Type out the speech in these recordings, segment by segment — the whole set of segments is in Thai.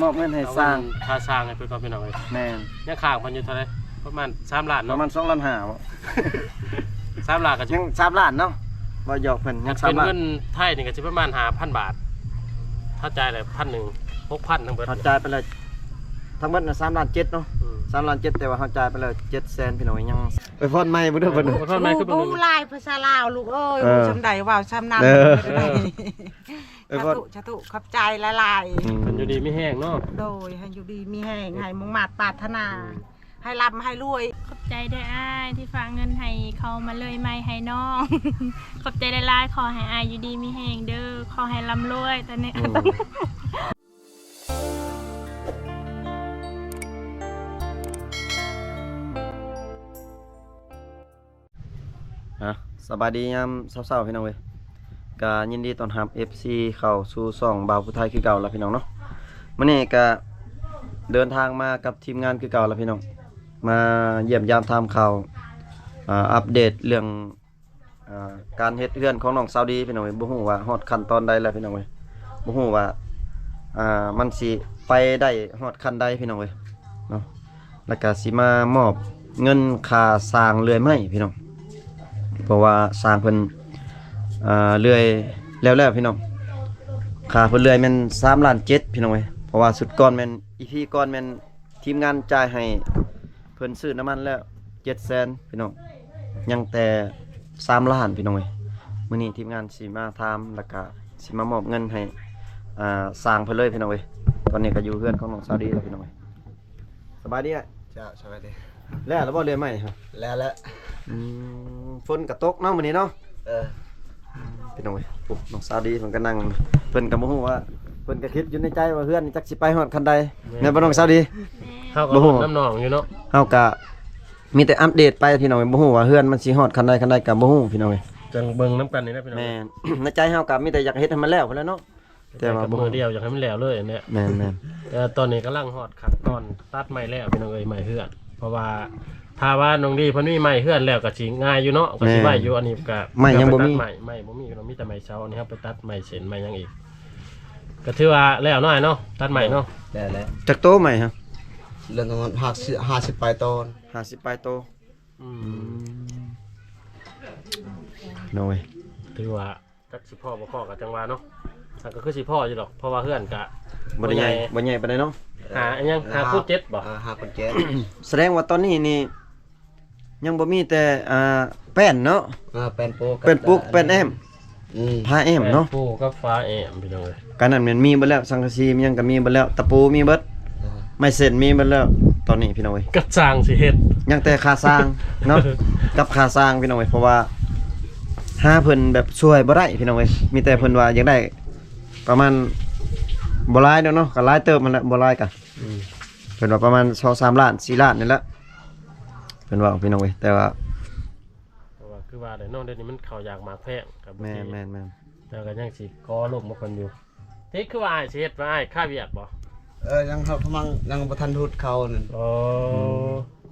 มอบเงินให้สร้างค่าสร้างให้เพิ่นก็พี่น้องเอ้ยแม่นยังค้างเพิ่นอยู่เท่าไหร่ประมาณ3ล้าน ป เนาะ ระมาณ2.5 ล้านบ่ 3ล้านก็สิ ยัง3 ล้านเนาะบ่หยอกเพิ่นยัง เป็น 3 ล้าน เงินไทยนี่ก็สิประมาณ 5,000 บาทถ้าจ่ายเลย1,000 6,000ทั้งเบิด เขาจ่ายไปแล้วทั้งหมดน่ะ3.7 ล้านเนาะ3.7 ล้านแต่ว่าเขาจ่ายไปแล้ว700,000พี่น้องยังไปพรใหม่บ่เด้อเพิ่น ทำไมคือ บูลายภาษาลาวลูกเอ้ยจำได้ว่าจำนำชะตุขอบใจละลาย เพิ่นอยู่ดีไม่แห้งเนาะ โดยให้อยู่ดีมีแห้งให้มุ่งมาดปรารถนาให้ร่ำให้รวย ขอบใจด้วยอ้ายที่ฝากเงินให้เขามาเลยไม่ให้น้อง ขอบใจได้หลายขอให้อ้ายอยู่ดีมีแหงเด้อขอให้ร่ำรวยแต่เนี่ย สบายดียามเช้าๆพี่น้องเว้ยก็ยินดีต้อนรับ FC เข้าสู่ช่องบ่าวผู้ไทยคือเก่าแล้วพี่น้องเนาะมื้อนี้ก็เดินทางมากับทีมงานคือเก่าแล้วพี่น้องมาเยี่ยมยามทำข่าวอัปเดตเรื่องการเฮ็ดเรือนของน้องซาวดีพี่น้องเว้ยบ่ฮู้ว่าฮอดขั้นตอนใดแล้วพี่น้องเว้ยบ่ฮู้ว่ามันสิไปได้ฮอดขั้นใดพี่น้องเว้ยเนาะแล้วก็สิมามอบเงินค่าสร้างเรือนไม้พี่น้องเพราะว่าสร้างเพิ่นเลื่อยแล้วพี่น้องค่าเพิ่นเลื่อยแม่น3.7 ล้านพี่น้องเว้ยเพราะว่าสุดก่อนแม่นอีพีก่อนแม่นทีมงานจ่ายให้เพิ่นซื้อน้ำมันแล้ว700,000พี่น้องยังแต่3 ล้านพี่น้องเว้ยมื้อนี้ทีมงานสิมาถามแล้วก็สิมามอบเงินให้สร้างเพิ่นเลยพี่น้องเว้ยตอนนี้ก็อยู่เฮือนของน้องซาวดีแล้วพี่น้องเว้ยสบายดีอ่ะ จ้าสวัสดี แล้วบ่เลื่อยไม้ครับ แล้วฝนก็ตกเนาะมื้อนี้เนาะ พี่น้องเว้ยปุ๊บน้องซาวดีเพิ่นก็นั่งเพิ่นก็บ่ฮู้ว่าเพิ่นก็คิดอยู่ในใจว่าเฮือนนี่จักสิไปฮอดคันใดแม่นบ่น้องซาวดี เฮาก็น้ำหนองอยู่เนาะ เฮาก็มีแต่อัปเดตไปพี่น้องเว้ยบ่ฮู้ว่าเฮือนมันสิฮอดคันใดก็บ่ฮู้พี่น้องเว้ย จังเบิ่งน้ำกันนี่นะพี่น้อง แม่น ในใจเฮาก็มีแต่อยากเฮ็ดให้มันแล้วพุ่นแหล้วเนาะแต่ว่าบ่ มือเดียวอยากให้มันแล้วเลยอันเนี้ย แม่น แต่ตอนนี้กำลังฮอดขั้นตอนตัดไม้แล้วพี่น้องเอ้ยไม้เฮือนเพราะว่าถ้าว่าน้องดีเพิ่นมีไม้เฮือนแล้วก็สิง่ายอยู่เนาะก็สิไว้อยู่อันนี้ก็ ไม่ยังบ่มี ไม้บ่มีเรามีแต่ไม้เช้าอันนี้ครับไปตัดไม้เส้นไม้หยังอีกก็ถือว่าแล้วน้อยเนาะตัดไม้เนาะ แล้ว จักโตใหม่ฮะ เรื่องของมัน50 ปลายตอน 50ปลายโต อืม น้อย ถือว่าจักสิพ่อบ่พ่อก็จังว่าเนาะถ้าก็คือสิพ่ออยู่ดอกเพราะว่าเฮือนก็ บ่ได้ใหญ่ปานใดเนาะ หาอันยังหาคูเจ็ดบ่ 5คนแก่ แสดงว่าตอนนี้นี่ยังบ่มีแต่แป้นเนาะ เป็นโป เป็นปุ๊กเป็นแอมผ้าแอมเนาะ ปูกับฟ้าแอมพี่น้องเอ้ย การนั้นมันมีเบิดแล้วสังกะสีมันยังก็มีเบิดแล้วตะปูมีเบิดไม้เส้นมีเบิดแล้วตอนนี้พี่น้องเอ้ย กระจางสิเฮ็ด ยังแต่ค่าสร้างเนาะ กับค่าสร้างพี่น้องเอ้ยเพราะว่าหาเพิ่นแบบช่วยบ่ได้พี่น้องเอ้ยมีแต่เพิ่นว่าอยากได้ประมาณบ่หลายเนาะก็หลายเติบมันแหละบ่หลายก็เพิ่นว่าประมาณ2-3 ล้าน4 ล้านนี่แหละเพิ่นว่าพี่น้องเอ้ยแต่ว่า เพราะว่าคือว่าได้เนาะเดี๋ยวนี้มันเข้าอยากมาแพงกับ แม่น แต่ก็ยังสิก่อลมบ่คนอยู่ที่คือว่าอ้ายสิเฮ็ดว่าอ้ายค่าเวียกบ่ ยังเขากำลังยังบ่ทันทุดเขานั่น อ๋อ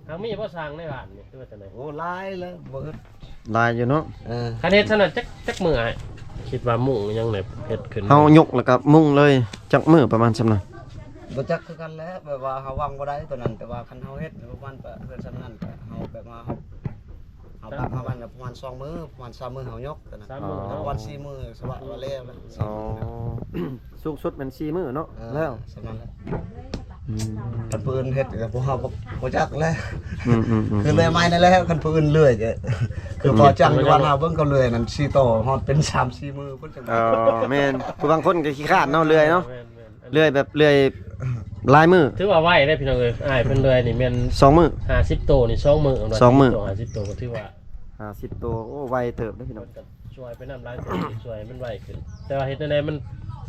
ทางมีบ่สร้างในบ้านนี่คือว่าจังได๋ โอ้หลายแล้วบ่อึด หลายอยู่เนาะ คันเฮ็ดซั่นน่ะจักมื้ออ้ายคิดว่ามุ่งยังได้เฮ็ดขึ้น เฮายกแล้วก็มุ่งเลยจักมื้อประมาณซำนั้น บ่จักคือกันแล้วแบบว่าเฮาวางบ่ได้ตัวนั้นแต่ว่าคันเฮาเฮ็ดประมาณเพิ่นซำนั้นก็เฮาแบบว่าเฮาตักเฮามันประมาณ2มื้อประมาณ3มื้อเฮายกตัวนั้น 3มื้อ ประมาณ4มื้อสบายว่าแล้วแล้ว อ๋อ สูงสุดมัน4 มื้อเนาะแล้ว สำนั้นแหละคันปืนเฮ็ดกับพวกเฮาบ่จักแล้ว คือเลยไม้นั่นแหละคันปืนเลื่อยเด้คือพอจังอยู่ว่าเฮาเบิ่งเขาเลื่อยนั่น4โตฮอดเป็น3-4มื้อเพิ่นจัง อ๋อแม่นผู้บางคนก็ขี้คร้านเนาะเลื่อยเนาะ แม่นๆ เลื่อยแบบเลื่อยลายมือ ถือว่าไวได้พี่น้องเอ้ยอ้ายเพิ่นเลยนี่แม่น 2 มื้อ 50โตนี่2มื้อ 2มื้อ 50โตก็ถือว่า 50ตัวโอ้ไวเติบเด้อพี่น้อง มันก็ช่วยไปน้ำลายตัวช่วยมันไวขึ้นแต่ว่าเฮ็ดจังได๋มัน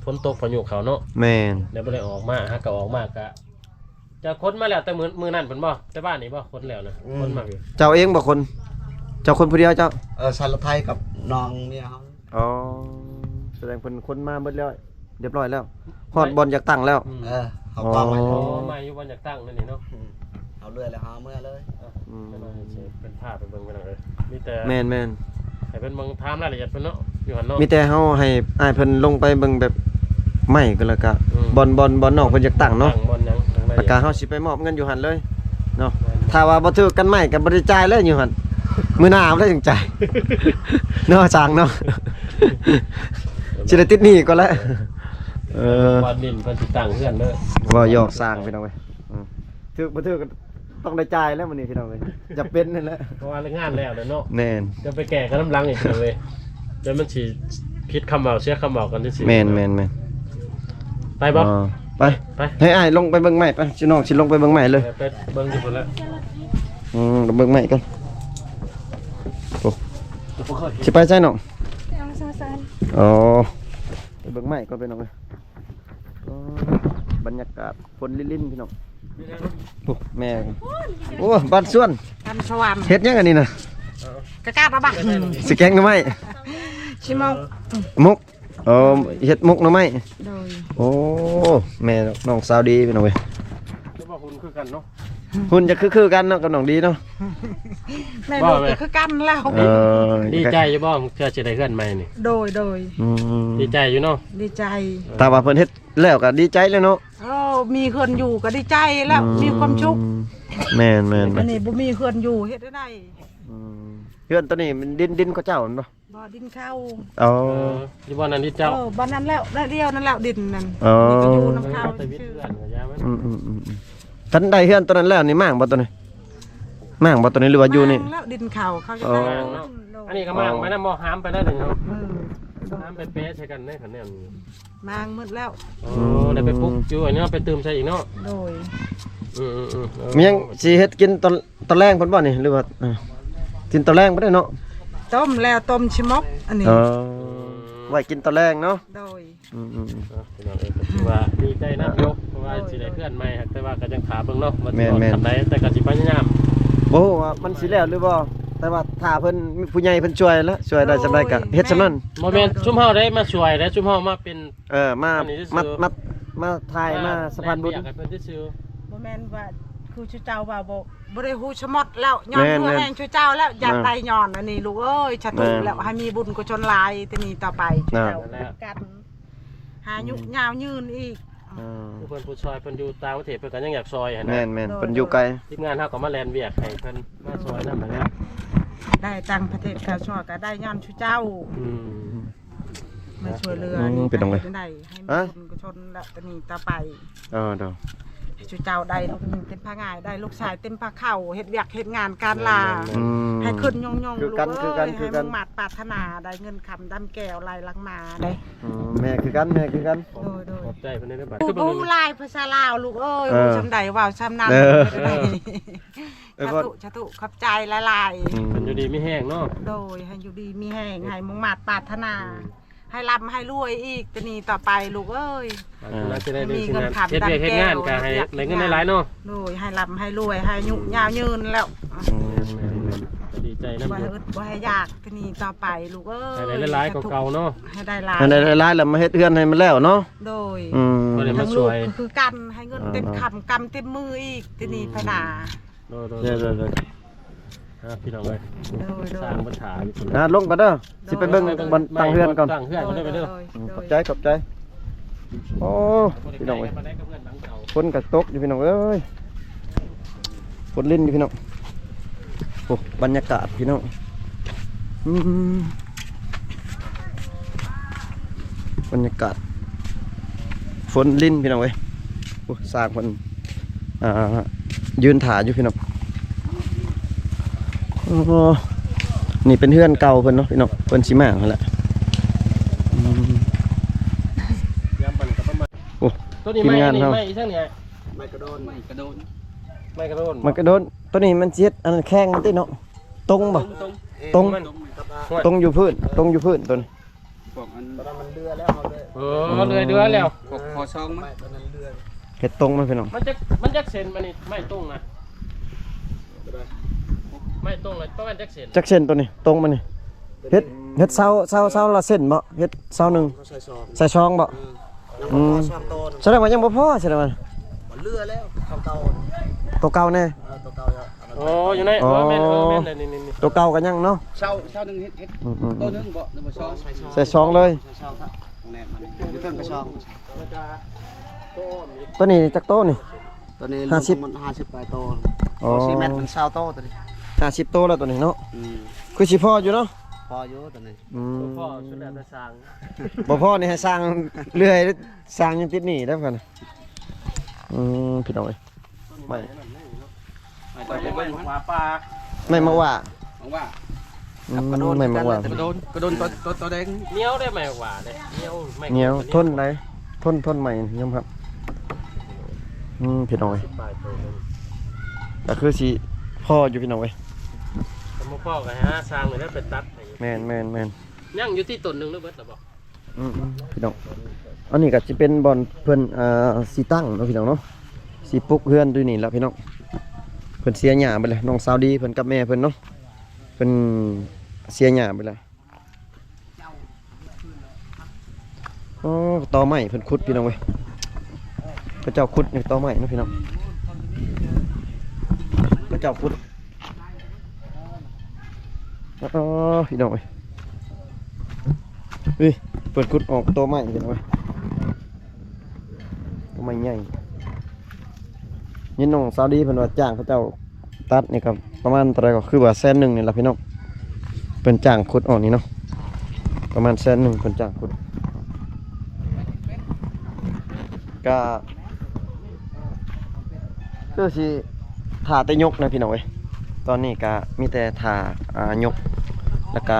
ฝนตกพายุเขาเนาะ แม่น แล้วบ่ได้ออกมาหากก็ออกมากะจะค้นมาแล้วแต่มื้อนั้นเพิ่นบ่แต่บ้านนี่บ่ค้นแล้วนะค้นมาอยู่ เจ้าเองบ่คน เจ้าคนผู้เดียวเจ้า สารไทยกับน้องเมียเฮา อ๋อ แสดงเพิ่นคนมาเบิดแล้วเรียบร้อยแล้วฮอดบอลอยากตั้งแล้ว เขาก็ไว้ โอ้มาอยู่บ่อยากตั้งนั่นนี่เนาะ เอาเลื่อยแล้วเฮาเมื่อเลย จะมาเช็คเป็นภาพไปเบิ่งไปหน่อยเลยมีแต่ แม่น ให้เป็นเบิ่งถามรายละเอียดเพิ่นเนาะอยู่หั่นเนาะ มีแต่เฮาให้อ้ายเพิ่นลงไปเบิ่งแบบ ไม่ก็แล้วก็บอลนอกเพิ่นอยากตั้งเนาะ ตั้งบอลหยังตั้งได้ แล้วก็เฮาสิไปมอบเงินอยู่หั่นเลยเนาะถ้าว่าบ่ถูกกันใหม่ก็บ่ได้จ่ายเลยอยู่หั่นมื้อหน้าบ่ได้ถึงจ่ายเนาะจางเนาะสิได้ติดหนี้ก่อนแล้วบอลดินเพิ่นสิตั้งเฮือนเด้อ บ่หยอกสร้างพี่น้องเว้ยถูกบ่ถูกก็ต้องได้จ่ายแล้วมื้อนี้พี่น้องเว้ยจะเป็นนั่นแหละ เพราะว่าเรื่องงานแล้วเนาะ แม่น จะไปแก่กันน้ำลังอีกเลยเดี๋ยวมันสิผิดคำเว้าเสียคำเว้ากันที่สิ แม่นไปบ่ ไป ไป ให้อ้ายลงไปเบิ่งใหม่ไปสิน้องสิลงไปเบิ่งใหม่เลย ไปเบิ่งอยู่พุ่นแล้ว เบิ่งใหม่กันโอ้สิไปใช่น้อง เอาสั้น อ๋อไปเบิ่งใหม่ก็ไปน้องเลยอ๋อบรรยากาศฝนลิ่นๆพี่น้องโอ้แม่โอ้บ้านสวน กันสวรรค์ เฮ็ดยังอันนี้น่ะ กะกาบะบัก สิแกงหน่อไม้ ชิมอง มุกอ๋อเฮ็ดมุกหน่อไม้ โดย โอ้แม่น้องสาวดีพี่น้องเว้ย แล้วว่าคุณคือกันเนาะ หุ่นจะคือๆกันเนาะกับน้องดีเนาะ แม่ลูกก็คือกันแล้ว ดีใจอยู่บ่เชื่อสิได้เฮือนใหม่นี่ โดย อืม ดีใจอยู่เนาะ ดีใจ ถ้าว่าเพิ่นเฮ็ดแล้วก็ดีใจเลยเนาะ โอ้มีเฮือนอยู่ก็ดีใจแล้วมีความสุข แม่น อันนี้บ่มีเฮือนอยู่เฮ็ดได้ เฮือนตัวนี้มันดินก็เจ้ามันบ่ บ่ดินเข้า อ๋อ อยู่บ่นั้นที่เจ้า บ้านนั้นแล้วได้เดียวนั่นแล้วดินนั่น อ๋อ นี่ก็อยู่น้ำเข้า แต่วิทย์ ชื่อ เพื่อนก็ยามัน ท่านได้เฮือนตัวนั้นแล้วนี่มั่งบ่ตัวนี้มั่งบ่ตัวนี้หรือว่าอยู่นี่ แล้วดินเข้าเขาจะ อ๋อ ได้ อันนี้ก็มางไปนำบ่หามไปแล้วนี่เนาะ เออ หามไปเป๊ะใช้กันได้คันแนวนี้ มางหมดแล้ว โอ้ได้ไปปลุกอยู่อันนี้ไปเติมใส่อีกเนาะ โดย มียังสิเฮ็ดกินตอนแรงเพิ่นบ่นี่หรือว่ากินตอนแรงบ่ได้เนาะ ต้มแล้วต้มชิมกอันนี้ ไว้กินตอนแรงเนาะ โดย ถือว่าดีใจนะยกเพราะว่าสิได้เพื่อนใหม่แต่ว่าก็ยังถามเบิ่งเนาะว่าสิทำได้แต่ก็สิพยายาม บ่ฮู้ว่ามันสิแล้วหรือบ่แต่ว่าถ้าเพิ่นมีผู้ใหญ่เพิ่นช่วยแล้วช่วยได้จังได๋ก็เฮ็ดซำนั้น บ่แม่นชุมเฮาได้มาช่วยและชุมเฮามาเป็น มาถ่ายมาสะพานบุญ อยากให้เพิ่นซื่อ บ่แม่นว่าครูชูเจ้าว่าบ่ได้ฮู้ชะมดแล้วย้อนหัวแห่งชูเจ้าแล้วอยากได้ย้อนอันนี้ลูกเอ้ยชะตุแล้วให้มีบุญกุศลหลายทีนี้ต่อไปชูเจ้ากันหายุกยาวยืนอีก เพิ่นผู้ช่วยเพิ่นอยู่ต่างประเทศเพิ่นก็ยังอยากซอยหั่น แม่ นะ นเพิ่นอยู่ไกล ทีมงานเฮาก็มาแลนเวียกให้เพิ่นมาซอยนำหั่นนะ ได้ตังประเทศกาชอก็ได้ย้อนชูเจ้ามาช่วยเหลือได้ให้มีบุญกุศลแล้วทีนี้ต่อไป เด้อ ชูเจ้าได้ลูกหนึ่งเต็มผ้าง่ายได้ลูกชายเต็มผ้าเข่าเฮ็ดเวียกเฮ็ดงานการลาให้ขึ้นยงลูกเอ้ยให้มุ่งมั่นปรารถนาได้เงินคำดำแก้วลายลังมาได้ แม่คือกัน โดย ขอบใจเพิ่นได้บัด โอ้ลายภาษาลาวลูกเอ้ยจำได้ว่าวจำนั้นชะตุขอบใจหลาย เพิ่นอยู่ดีมีแห้งเนาะ ๆโดยให้อยู่ดีมีแห้งให้มุ่งมั่นปรารถนาให้ร่ำให้รวยอีกจะนี่ต่อไปลูกเอ้ย เราจะได้ดีสิงานเฮ็ดเวียกเฮ็ดงานก็ให้ได้เงินหลายๆเนาะ โดยให้ร่ำให้รวยให้ยุยาวยืนแล้ว ดีใจนำ บ่ให้อึดบ่ให้ยากจะนี่ต่อไปลูกเอ้ย ให้ได้หลายๆกว่าเก่าเนาะ ให้ได้หลาย อันหลายๆแล้วมาเฮ็ดเฮือนให้มันแล้วเนาะ โดย บ่ได้มา ทั้ง ช่ ลู ว ก ย คือกันให้เงินเต็มคำกำเต็มมืออีกจะนี่พนา โดย เด้อ พี่น้องเอ้ย โดย สร้างบ่ถาม ลงก่อนเด้อสิไปเบิ่งบันตั้งเฮือนก่อน ตั้งเฮือนก็ได้ไปเด้อ ขอบใจโอ้พี่น้องเอ้ยฝนก็ตกอยู่พี่น้องเอ้ยฝนลิ้นอยู่พี่น้องโอ้บรรยากาศพี่น้องบรรยากาศฝนลิ้นพี่น้องเอ้ยโอ้สร้างคนยืนถ่ายอยู่พี่น้องโอ้นี่เป็นเฮือนเก่าเพิ่นเนาะพี่น้องเพิ่นสิมาหั่นแหละ โอ้ ตัวนี้ ทีม ไม่ งาน นี่ เฮา ไม่อีซั่นไง ไม่กระโดน ไม่กระโดน มันก็โดนตัวนี้มันเจ็ดอันนั้นแข้งมันติเนาะตรงบ่ตรง มัน ตรงอยู่พื้นตัวนี้ ตอนนั้นมันเรือแล้วเอาเลย เรือแล้ว ขอช่องมั้ยตอนนั้นเรือ เฮ็ดตรงมันพี่น้อง มันจักเซนมานี่ไม่ตรงนะไม่ตรงเลยประมาณจักเซน จักเส้นตัวนี้ตรงมันนี่เฮ็ดเสาละเส้นบ่เฮ็ดเสาหนึง ใส่ซอง ใส่ช่องบ่ ยังบ่พอช่องโตน แสดงว่ายังบ่พอแสดงว่า มันเรือแล้วเข้าเตา ตัวเก่าแน่ ตัวเตา โอ้อยู่ในแม่นเลยนี่ ตัวเก่าก็ยังเนาะ เช่านึงเฮ็ดตัวนึงบ่หรือบ่ช่อง ใส่ช่องเลย ใส่ช่องครับ แน่มันอยู่ต้นกระชอง ตัวนี้จักโตนี่ ตัวนี้ 50 มัน50ปลายโต อ๋อ 4 เมตรมัน20โตตัวนี้ 50โตแล้วตัวนี้เนาะ อืม คือสิพออยู่เนาะ พออยู่ตัวนี้ อืม พ่อชุดแล้วจะสร้าง บ่พอนี่ให้สร้างเรื่อยสร้างยังติดหนี้ได้กันพี่น้องเอ้ยไม่ ไปเป็นหมาป่า ไม่มาว่า ว่า ไม่มาว่า กระโดนตัวแดง เหนียวได้ไหมหวานเลยเหนียวไม่ เหนียวทนไหนทนใหม่ยมครับพี่น้องเอ้ย ปลายตัวนึง ก็คือสิพ่ออยู่พี่น้องเอ้ย สมมุติพ่อก็ฮะสร้างเลยแล้วเป็นตัดให้ แม่น ยังอยู่ที่ต้นหนึงแล้วเบิดแล้วบ่ พี่น้องอันนี้ก็จะเป็นบอลเพิ่นสีตั้งเนาะพี่น้องเนาะสีปลุกเฮือนด้วยนี่แหละพี่น้องเพิ่นเสียหญ้าไปเลยน้องสาวดีเพิ่นกับแม่เพิ่นเนาะเพิ่นเสียหญ้าไปเลยอ๋อตอไม้เพิ่นขุดพี่น้องเว้ยพระเจ้าขุดนี่ตอไม้เนาะพี่น้องพระเจ้าขุดอ๋อพี่น้องเว้ยเปิดขุดออกตอไม้พี่น้องเว้ยตอไม้ใหญ่นี่น้องสาวดีเพิ่นว่าจ้างพระเจ้าตัดนี่ครับประมาณเท่าไหร่ก็คือว่า100,000นี่ล่ะพี่น้องเพิ่นจ้างขุดออกนี่เนาะประมาณ100,000เพิ่นจ้างขุดก็คือสิถ่าแต่ยกนะพี่น้องเอ้ยตอนนี้ก็มีแต่ถ่ายกแล้วก็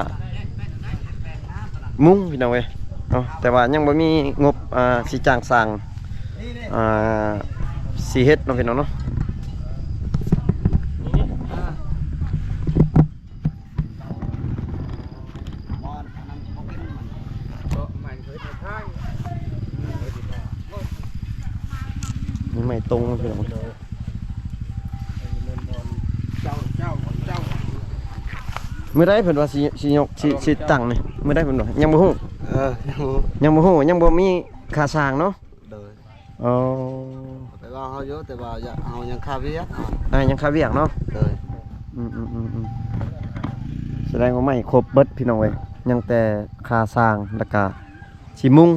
มุ้งพี่น้องเอ้ยเนาะแต่ว่ายังบ่มีงบสิจ้างสร้างสิเฮ็ดเนาะพี่น้องเนาะนี่ไม่ตรงเนาะพี่น้องมื้อใดเพิ่นว่าสิยกสิตั้งนี่มื้อใดเพิ่นว่ายังบ่ฮู้ยังบ่ฮู้ยังบ่มีค่าสร้างเนาะ โดย อ๋อ แต่ว่าเฮาอยู่แต่ว่าเฮายังคาเวีย ยังค่าเวียกเนาะ โดย แสดงว่าไม่ครบเบิดพี่น้องเว้ยยังแต่ค่าสร้างแล้วก็สิมุง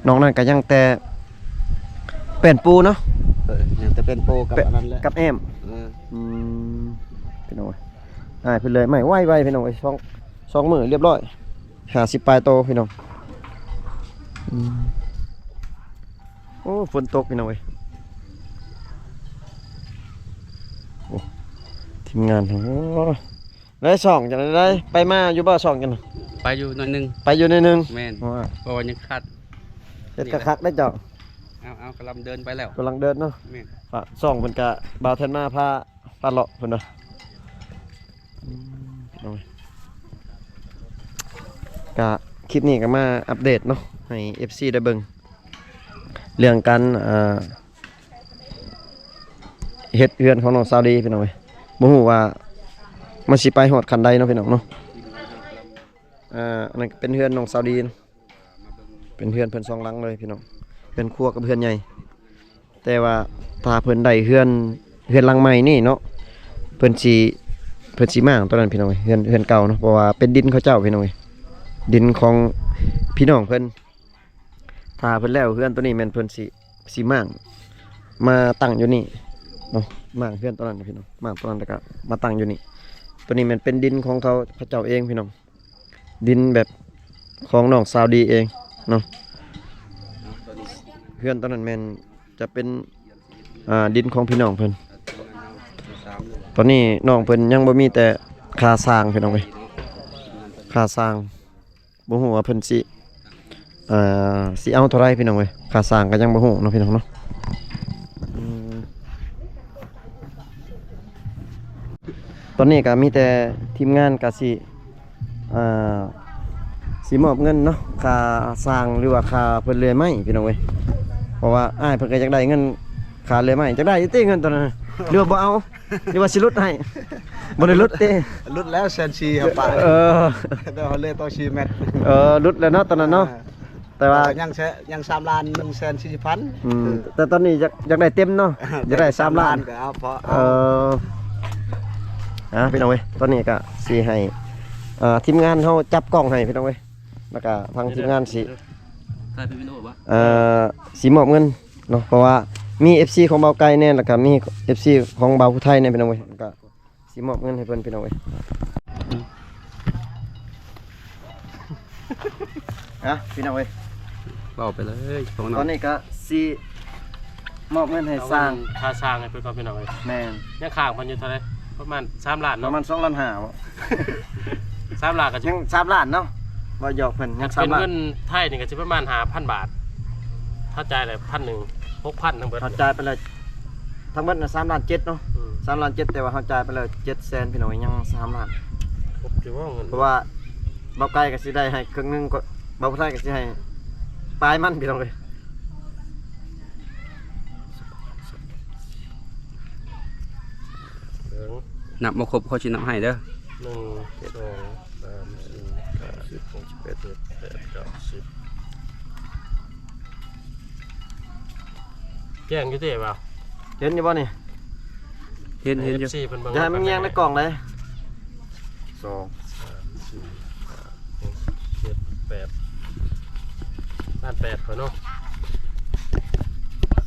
นอกนั้นก็ยังแต่เป็นปูเนาะ ยังแต่เป็นโปกับอันนั้นแหละ กับแอมพี่น้องเว้ยเพิ่นเลยไม่ไวพี่น้องเว้ยสองมื้อเรียบร้อย50ปลายโตพี่น้องโอ้ฝนตกพี่น้องเว้ยโอ้ทีมงานโอ้ได้สองจังได้ไปมาอยู่บ่สองจัง ไปอยู่หน่อยหนึง ไปอยู่ในหนึง แม่น ว่า เพราะว่ายังขาด เฮ็ดคักๆได้เจ้า เอากำลังเดินไปแล้ว กำลังเดินเนาะ แม่น ฝากส่องเพิ่นกะบ่าวแทนมาพาเลาะเพิ่นเนาะน้อยกะคลิปนี้ก็มาอัปเดตเนาะให้ FC ได้เบิ่งเรื่องการเฮ็ดเรือนของน้องสาวดีพี่น้องเว้ยบ่ฮู้ว่ามันสิไปฮอดคันใดเนาะพี่น้องเนาะอันนั้นเป็นเรือนน้องสาวดีเนาะเป็นเรือนเพิ่น2หลังเลยพี่น้องเป็นครัวกับเรือนใหญ่แต่ว่าถ้าเพิ่นได้เรือนหลังใหม่นี่เนาะเพิ่นสิมางตอนนั้นพี่น้องเรือนเก่าเนาะเพราะว่าเป็นดินเขาเจ้าพี่น้องดินของพี่น้องเพิ่นถ้าเพิ่นแล้วเรือนตัวนี้แม่นเพิ่นสิมางมาตั้งอยู่นี่เนาะมางเรือนตอนนั้นพี่น้องมางตอนนั้นแล้วก็มาตั้งอยู่นี่ตัวนี้แม่นเป็นดินของเขาเจ้าเองพี่น้องดินแบบของน้องสาวดีเองเนาะเรือนตอนนั้นแม่นจะเป็นดินของพี่น้องเพิ่นตอนนี้น้องเพิ่นยังบ่มีแต่ค่าสร้างพี่น้องเว้ยค่าสร้างบ่ฮู้ว่าเพิ่นสิเอาเท่าไรพี่น้องเว้ยค่าสร้างก็ยังบ่ฮู้เนาะพี่น้องเนาะตอนนี้ก็มีแต่ทีมงานก็สิมอบเงินเนาะค่าสร้างหรือว่าค่าเพิ่นเลื่อยไม้พี่น้องเว้ยเพราะว่าอ้ายเพิ่นก็อยากได้เงินค่าเลื่อยไม้จักได้อยู่ติเงินตอนนั้นหรือว่าบ่เอาหรือว่าสิลดให้บ่ได้ลดติ ลุดแล้วแซนซีครับป้า เดี๋ยวเลยต่อชีเม็ด ลดแล้วเนาะตอนนั้นเนาะแต่ว่า ยัง3ล้าน1แสน40,000 แต่ตอนนี้อยากได้เต็มเนาะอยากได้3ล้าน ก็เอาพอ พี่น้องเว้ยตอนนี้ก็สิให้ทีมงานเฮาจับกล้องให้พี่น้องเว้ยแล้วก็ทางทีมงานสิ ใช่พี่โน้ตวะ สิมอบเงินเนาะเพราะว่ามี FC ของเบาไก่แน่แล้วก็มี FC ของเบาผู้ไทยแน่พี่น้องเว้ยก็สิมอบเงินให้เพิ่นพี่น้องเว้ยพี่น้องเว้ย บอกไปเลยของ ต น้ อ อน ง นี้ก็สิมอบเงินให้สร้าง ค่าสร้างให้เพิ่นก่อนพี่น้องเอ้ย แม่น ยังข้างเพิ่นอยู่เท่าไหร่ประมาณ3ล้าน ป เนาะ ระมาณ2ล้าน5บ่ 3ล้านก็สิ ยัง3ล้านเนาะบ่หยอกเพิ่นยัง เป็น 3ล้าน เงินไทยนี่ก็สิประมาณ 5,000 บาทถ้าจ่ายเลย1,000 6,000ทั้งเบิด เขาจ่ายไปแล้วทั้งหมดน่ะ3ล้าน7เนาะ อืม 3ล้าน7แต่ว่าเขาจ่ายไปแล้ว700,000พี่น้องยัง3ล้าน ผมคิดว่าเงิน เพราะว่าเบาไก่ก็สิได้ให้ครึ่งหนึงก็เบาผู้ไทยก็สิให้ปลายมันพี่น้องเอ้ย ถึง นับมาครบเขาชินับให้เด้อ 1 2 3 4 5 6 7 8 9 10แจ้งอยู่ติเปล่า เห็นอยู่บ่นี่ เห็นอยู่ FC เพิ่นเบิ่ง อย่าให้มันแยงในกล่องเลย2 ล้าน8เขาเนาะ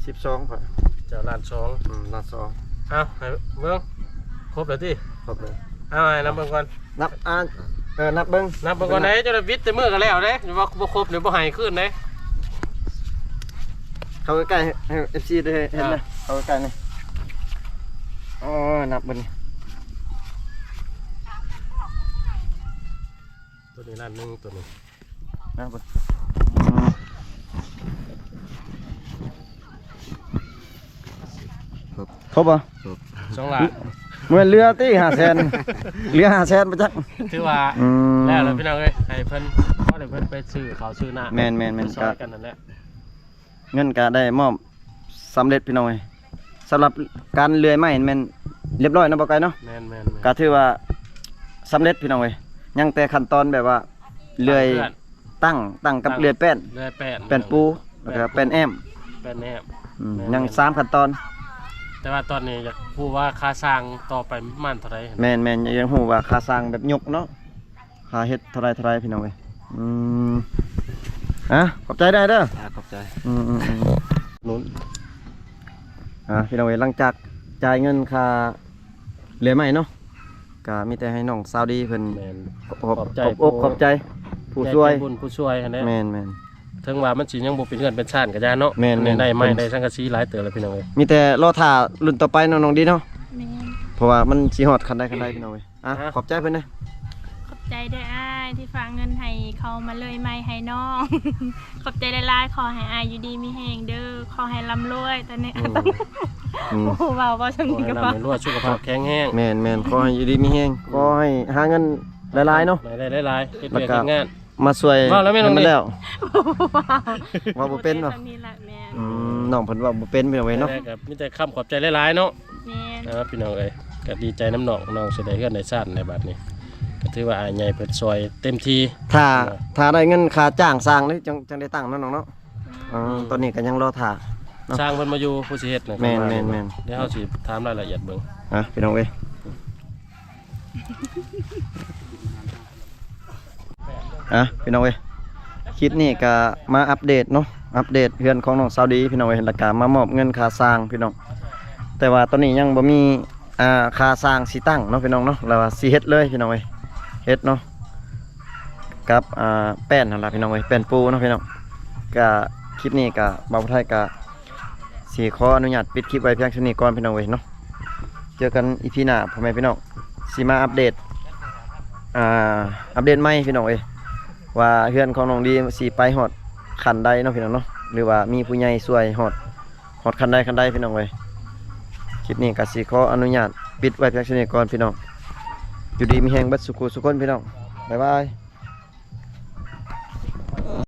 12ครับ เจ้าล้าน2 ล้าน2 เอาให้เบิ่งครบแล้วติ ครบเลย เอาให้นับเบิ่งก่อน นับนับเบิ่ง นับเบิ่งก่อนเด้เจ้าวิทย์แต่มื้อก็แล้วเด้อย่าว่าบ่ครบเดี๋ยวบ่ให้คืนเด้ เข้าใกล้ๆให้ FC ได้เห็นนะเข้าใกล้ๆนี่อ๋อนับเบิ่งนี่ ตัวนี้ล้านหนึ่งตัวนี้ นับเบิ่งครบบ่ 2ล้าน เหมือนเรือตี้500,000เรือ500,000บ่จัก ถือว่า ม แล้วล่ะพี่น้องเอ้ยให้เพิ่นพอได้เพิ่นไปซื้อข้าวซื้อน้ำ แม่น ซอยกันนั่นแหละ เงินก็ได้มอบสำเร็จพี่น้องเอ้ยสำหรับการเลื่อยไม้แม่นเรียบร้อยเนาะบ่ไกลเนาะ แม่น ก็ถือว่าสำเร็จพี่น้องเอ้ยยังแต่ขั้นตอนแบบว่าเลื่อยตั้งกับเลื่อยแป้น เลยแป้น แป้นปูแล้วก็แป้นแอม แป้นแนบ ยัง3ขั้นตอน แต่ว่าตอนนี้อยากพูดว่าค่าสร้างต่อไปประมาณเท่าไหร่ แม่นยังฮู้ว่าค่าสร้างแบบยกเนาะค่าเฮ็ดเท่าไรพี่น้องเอ้ยขอบใจได้เด้อ ขอบใจ นู้น พี่น้องเอ้ยหลังจากจ่ายเงินค่าเลื่อยไม้เนาะก็มีแต่ให้น้องสาวดีเพิ่น แม่น ขอบใจผู้ช่วย ใจบุญผู้ช่วยอันนี้ แม่น ถึงว่ามันสิยังบ่เป็นเงินเป็นชาติก็ย่าเนาะ แม่น ได้ไม้ได้สังกะสีหลายเติบแล้วพี่น้องเอ้ย มีแต่รอท่ารุ่นต่อไปเนาะน้องดีเนาะ แม่น เพราะว่ามันสิฮอดคันใดพี่น้องเอ้ยขอบใจเพิ่นเด้อ ขอบใจด้วยอ้ายที่ฝากเงินให้เขามาเลยไม่ให้น้อง ขอบใจหลายๆขอให้อ้ายอยู่ดีมีแฮงเด้อขอให้ร่ำรวยตอนนี้ โอ้โหเบาจัง ขอ นี้ ให้ ก็ ร่ำ พอ ให้รวยสุขภาพแข็งแรง แม่นขอให้อยู่ดีมีแฮงขอให้หาเงินหลายๆเนาะ ได้หลายๆเฮ็ดเวียก แล้วก็ เฮ็ดงาน มาช่วย ว่าแล้วแม่น้อง ให้ นี่ แล้วว่าบ่เป็นเนาะ ทำนี่แหละแม่น น้องเพิ่นว่าบ่เป็นพี่น้องเอ้ยเนาะ ได้ครับมีแต่คำขอบใจหลายๆเนาะ แม่น นะครับพี่น้องเอ้ยก็ดีใจน้ำหนองน้องสิได้เฮือนได้ซ่านในบัดนี้ก็ถือว่าอ้ายใหญ่เพิ่นซอยเต็มที่ ถ้าได้เงินค่าจ้างสร้างนี่จังได้ตั้งเนาะน้องเนาะตอนนี้ก็ยังรอท่า เนาะ สร้างเพิ่นมาอยู่ผู้สิเฮ็ดนะ แม่น ครับ แม่น เดี๋ยวเฮาสิถามรายละเอียดเบิ่ง พี่น้องเอ้ยพี่น้องเอ้ยคลิปนี้ก็มาอัปเดตเนาะอัปเดตเฮือนของน้องสาวดีพี่น้องเอ้ยแล้วก็มามอบเงินค่าสร้างพี่น้องแต่ว่าตอนนี้ยังบ่มีค่าสร้างสิตั้งเนาะพี่น้องเนาะแล้วว่าสิเฮ็ดเลยพี่น้องเอ้ยเฮ็ดเนาะกับแป้นนั่นล่ะพี่น้องเอ้ยแป้นปูเนาะพี่น้องก็คลิปนี้ก็บ่าวไทยก็สิขออนุญาตปิดคลิปไว้เพียงเท่านี้ก่อนพี่น้องเอ้ยเนาะเจอกันอีพีหน้าพ่อแม่พี่น้องสิมาอัปเดตใหม่พี่น้องเอ้ยว่าเฮือนของน้องดีสิไปฮอดคันใดเนาะพี่น้องเนาะหรือว่ามีผู้ใหญ่ช่วยฮอดคันใดพี่น้องเอ้ยคลิปนี้ก็สิขออนุญาตปิดไว้เพียงเท่านี้ก่อนพี่น้องอยู่ดีมีแฮงเบัดสุขสุขคนพี่น้องบ๊ายบาย